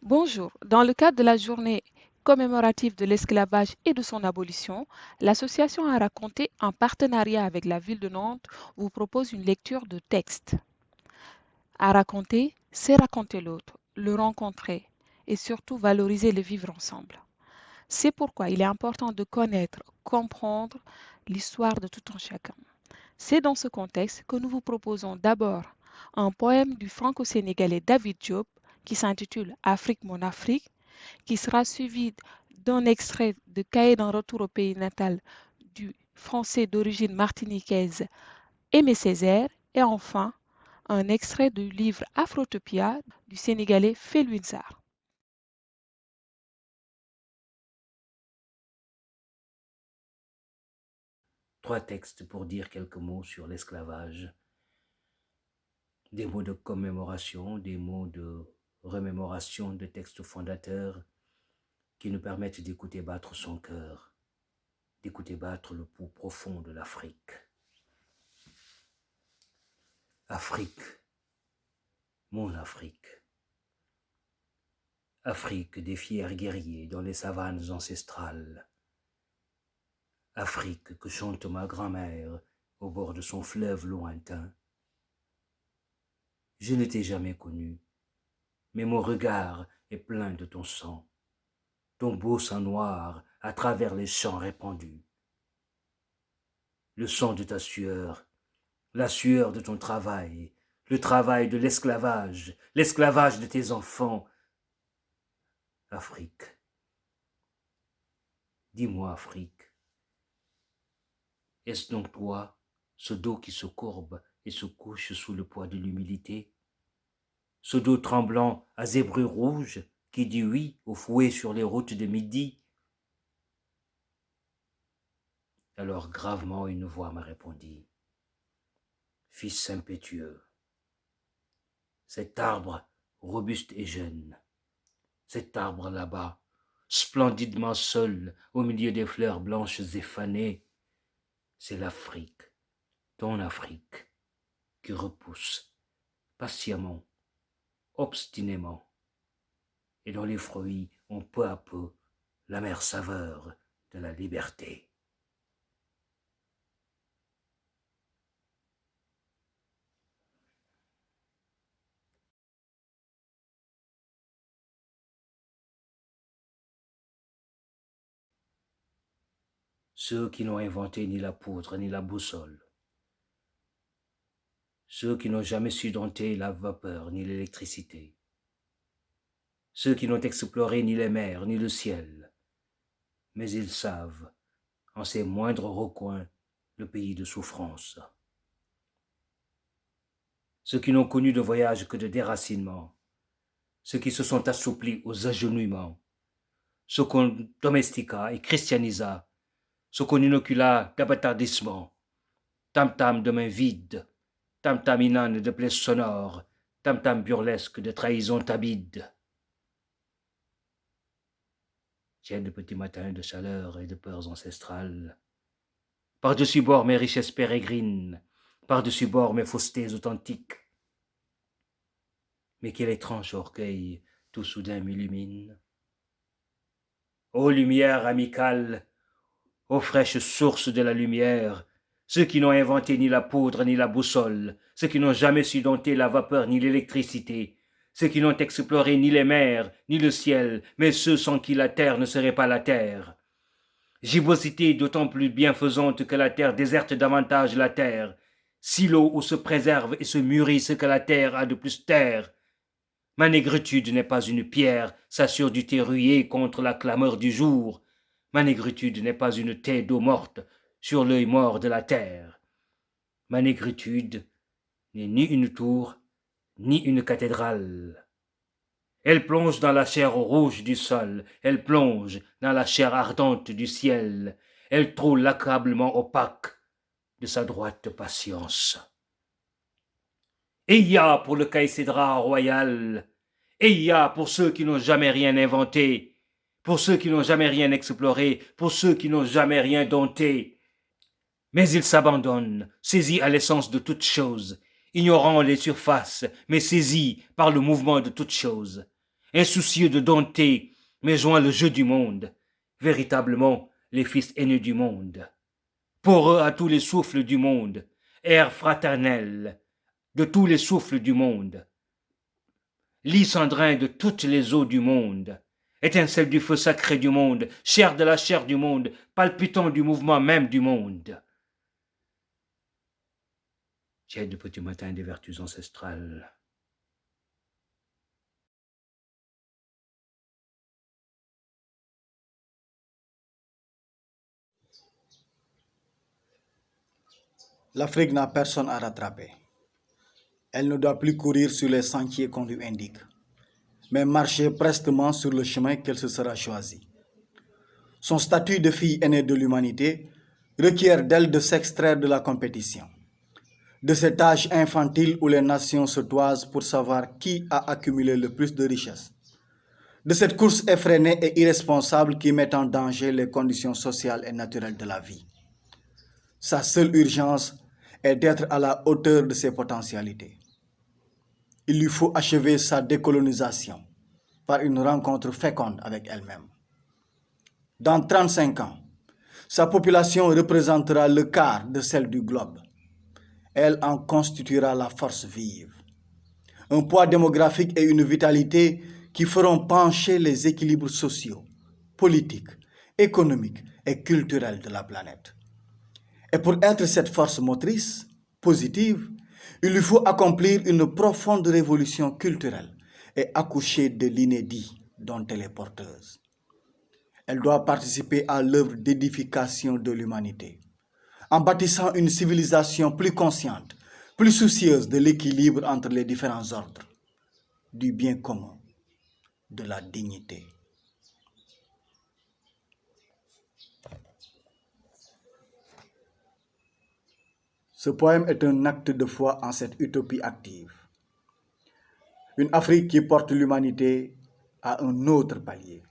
Bonjour. Dans le cadre de la journée commémorative de l'esclavage et de son abolition, l'association A raconté, en partenariat avec la ville de Nantes, vous propose une lecture de texte. À raconter, c'est raconter l'autre, le rencontrer et surtout valoriser le vivre ensemble. C'est pourquoi il est important de connaître, comprendre l'histoire de tout un chacun. C'est dans ce contexte que nous vous proposons d'abord un poème du franco-sénégalais David Diop qui s'intitule Afrique, mon Afrique, qui sera suivi d'un extrait de Cahiers d'un retour au pays natal du français d'origine martiniquaise Aimé Césaire et enfin un extrait du livre Afrotopia du sénégalais Felwine Sarr. Trois textes pour dire quelques mots sur l'esclavage, des mots de commémoration, des mots de remémoration de textes fondateurs qui nous permettent d'écouter battre son cœur, d'écouter battre le pouls profond de l'Afrique. Afrique, mon Afrique. Afrique des fiers guerriers dans les savanes ancestrales. Afrique que chante ma grand-mère au bord de son fleuve lointain. Je ne t'ai jamais connu, mais mon regard est plein de ton sang, ton beau sang noir à travers les champs répandus. Le sang de ta sueur, la sueur de ton travail, le travail de l'esclavage de tes enfants. Afrique, dis-moi Afrique, est-ce donc toi, ce dos qui se courbe et se couche sous le poids de l'humilité, ce dos tremblant à zébrure rouge qui dit oui au fouet sur les routes de midi? Alors gravement une voix me répondit: Fils impétueux, cet arbre robuste et jeune, cet arbre là-bas, splendidement seul au milieu des fleurs blanches et fanées, c'est l'Afrique, ton Afrique, qui repousse patiemment, obstinément, et dont les fruits ont peu à peu l'amère saveur de la liberté. Ceux qui n'ont inventé ni la poudre ni la boussole, ceux qui n'ont jamais su dompter la vapeur ni l'électricité, ceux qui n'ont exploré ni les mers ni le ciel, mais ils savent, en ses moindres recoins, le pays de souffrance. Ceux qui n'ont connu de voyage que de déracinement, ceux qui se sont assouplis aux agenouillements, ceux qu'on domestica et christianisa, ceux qu'on inocula d'abâtardissement, tam-tam de mains vides, tam-tam inane de plaies sonores, tam-tam burlesque de trahisons tabides. Tiède petit matin de chaleur et de peurs ancestrales. Par-dessus bord mes richesses pérégrines, par-dessus bord mes faussetés authentiques. Mais quel étrange orgueil tout soudain m'illumine. Ô lumière amicale, ô fraîche source de la lumière, ceux qui n'ont inventé ni la poudre ni la boussole, ceux qui n'ont jamais su dompter la vapeur ni l'électricité, ceux qui n'ont exploré ni les mers ni le ciel, mais ceux sans qui la terre ne serait pas la terre. Gibbosité d'autant plus bienfaisante que la terre déserte davantage la terre, silo où se préserve et se mûrit ce que la terre a de plus terre. Ma négritude n'est pas une pierre, sa surdité rouillée contre la clameur du jour. Ma négritude n'est pas une taie d'eau morte sur l'œil mort de la terre. Ma négritude n'est ni une tour, ni une cathédrale. Elle plonge dans la chair rouge du sol, elle plonge dans la chair ardente du ciel, elle troue l'accablement opaque de sa droite patience. Eya pour le caïcédra royal, Eya pour ceux qui n'ont jamais rien inventé, pour ceux qui n'ont jamais rien exploré, pour ceux qui n'ont jamais rien dompté. Mais ils s'abandonnent, saisis à l'essence de toute chose, ignorant les surfaces, mais saisis par le mouvement de toute chose. insoucieux de dompter, mais jouant le jeu du monde, véritablement les fils aînés du monde. Pour eux à tous les souffles du monde, air fraternel de tous les souffles du monde, lysandrin de toutes les eaux du monde, étincelle du feu sacré du monde, chair de la chair du monde, palpitant du mouvement même du monde. Tiède de petit matin des vertus ancestrales. L'Afrique n'a personne à rattraper. Elle ne doit plus courir sur les sentiers qu'on lui indique, mais marcher prestement sur le chemin qu'elle se sera choisi. Son statut de fille aînée de l'humanité requiert d'elle de s'extraire de la compétition, de cet âge infantile où les nations se toisent pour savoir qui a accumulé le plus de richesses, de cette course effrénée et irresponsable qui met en danger les conditions sociales et naturelles de la vie. Sa seule urgence est d'être à la hauteur de ses potentialités. Il lui faut achever sa décolonisation par une rencontre féconde avec elle-même. Dans 35 ans, sa population représentera le quart de celle du globe. Elle en constituera la force vive. Un poids démographique et une vitalité qui feront pencher les équilibres sociaux, politiques, économiques et culturels de la planète. Et pour être cette force motrice, positive, il lui faut accomplir une profonde révolution culturelle et accoucher de l'inédit dont elle est porteuse. Elle doit participer à l'œuvre d'édification de l'humanité, en bâtissant une civilisation plus consciente, plus soucieuse de l'équilibre entre les différents ordres, du bien commun, de la dignité. Ce poème est un acte de foi en cette utopie active. Une Afrique qui porte l'humanité à un autre palier.